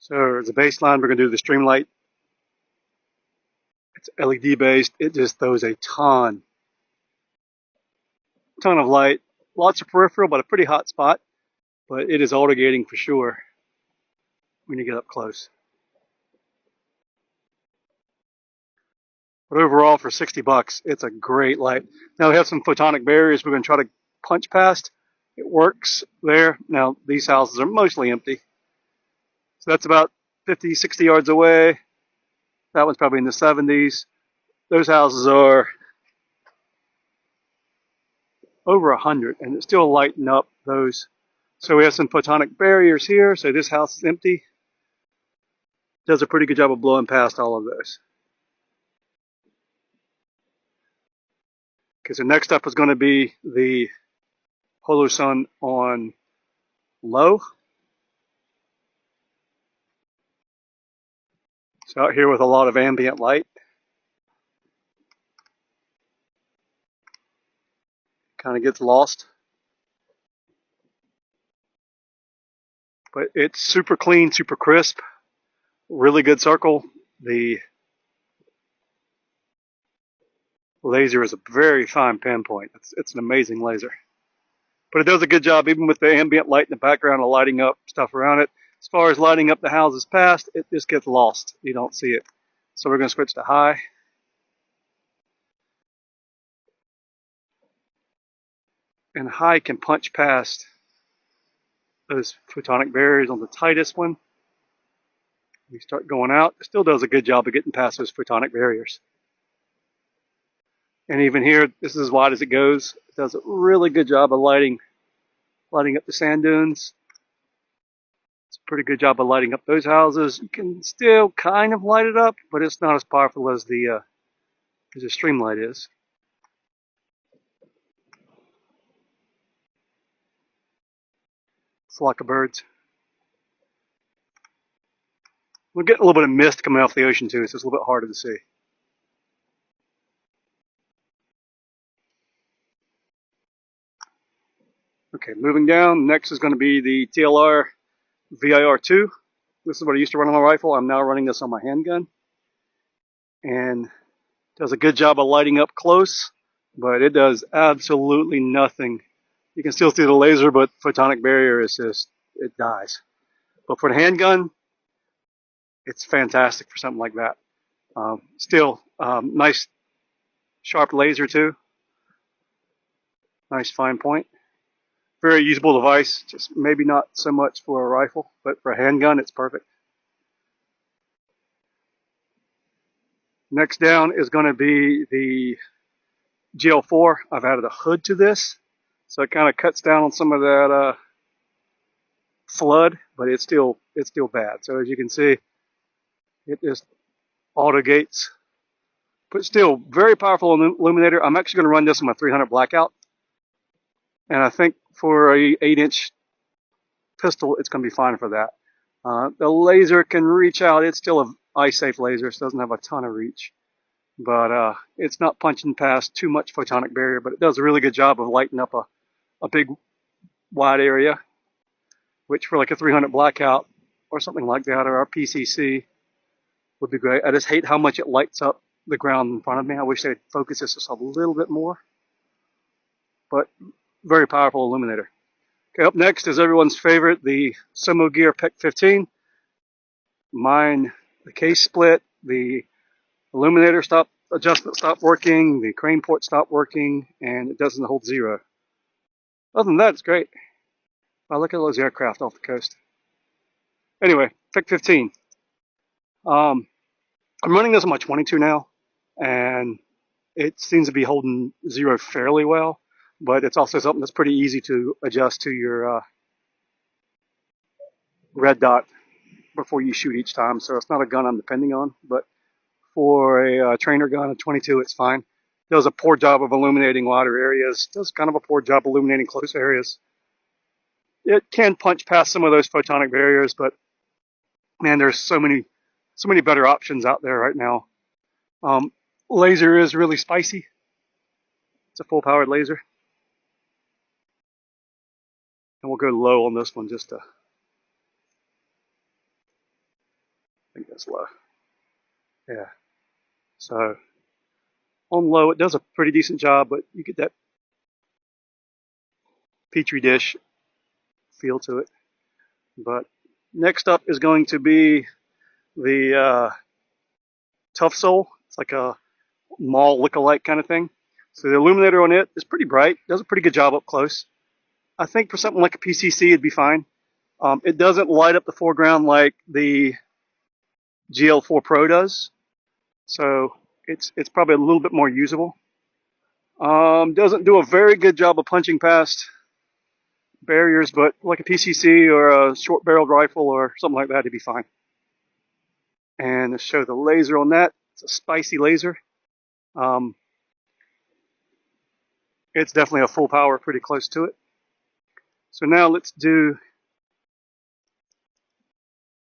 So as a baseline, we're going to do the Streamlight. It's LED based. It just throws a ton of light. Lots of peripheral, but a pretty hot spot. But it is auto gating for sure when you get up close. But overall, for 60 bucks, it's a great light. Now we have some photonic barriers we're going to try to punch past. It works there. Now these houses are mostly empty. So that's about 50, 60 yards away. That one's probably in the 70s. Those houses are over 100, and it's still lighting up those. So we have some photonic barriers here. So this house is empty. Does a pretty good job of blowing past all of those. Okay, so next up is going to be the Holosun on low. So out here with a lot of ambient light. Kind of gets lost. But it's super clean, super crisp. Really good circle. The laser is a very fine pinpoint. It's an amazing laser. But it does a good job even with the ambient light in the background of lighting up stuff around it. As far as lighting up the houses past, it just gets lost. You don't see it. So we're going to switch to high. And high can punch past those photonic barriers on the tightest one. We start going out. It still does a good job of getting past those photonic barriers. And even here, this is as wide as it goes. It does a really good job of lighting up the sand dunes. It's a pretty good job of lighting up those houses. You can still kind of light it up, but it's not as powerful as the Streamlight is. Flock of birds. We're getting a little bit of mist coming off the ocean too, so it's a little bit harder to see. Okay, moving down. Next is going to be the TLR VIR2. This is what I used to run on my rifle. I'm now running this on my handgun. And does a good job of lighting up close, but it does absolutely nothing. You can still see the laser, but photonic barrier is just, it dies. But for the handgun, it's fantastic for something like that. Still, nice sharp laser too. Nice fine point. Very usable device, just maybe not so much for a rifle, but for a handgun, it's perfect. Next down is going to be the GL4. I've added a hood to this, so it kind of cuts down on some of that flood, but it's still bad. So as you can see, it just auto gates, but still very powerful illuminator. I'm actually going to run this on my 300 blackout, and I think for a 8-inch pistol, it's going to be fine for that. The laser can reach out. It's still an eye-safe laser, so it doesn't have a ton of reach. But it's not punching past too much photonic barrier, but it does a really good job of lighting up a big, wide area, which for like a 300 blackout or something like that, or a PCC would be great. I just hate how much it lights up the ground in front of me. I wish they'd focus this just a little bit more. But very powerful illuminator. Okay, up next is everyone's favorite, the Somogear PEC 15. Mine, the case split, the illuminator adjustment stopped working, the crane port stopped working, and it doesn't hold zero. Other than that, it's great. Wow, look at those aircraft off the coast. Anyway, PEC 15. I'm running this on my 22 now, and it seems to be holding zero fairly well, but it's also something that's pretty easy to adjust to your red dot before you shoot each time, so it's not a gun I'm depending on, but for a trainer gun, a 22, it's fine. Does a poor job of illuminating wider areas, does kind of a poor job illuminating close areas. It can punch past some of those photonic barriers, but man, there's so many better options out there right now. Laser is really spicy. It's a full-powered laser. And we'll go low on this one just to Maybe that's low. Yeah. So on low, it does a pretty decent job, but you get that petri dish feel to it. But next up is going to be the Toughsoul. It's like a mall lookalike kind of thing. So the illuminator on it is pretty bright. Does a pretty good job up close. I think for something like a PCC, it'd be fine. It doesn't light up the foreground like the GL4 Pro does, so it's probably a little bit more usable. Doesn't do a very good job of punching past barriers, but like a PCC or a short-barreled rifle or something like that, it'd be fine. And to show the laser on that, it's a spicy laser. It's definitely a full power, pretty close to it. So now let's do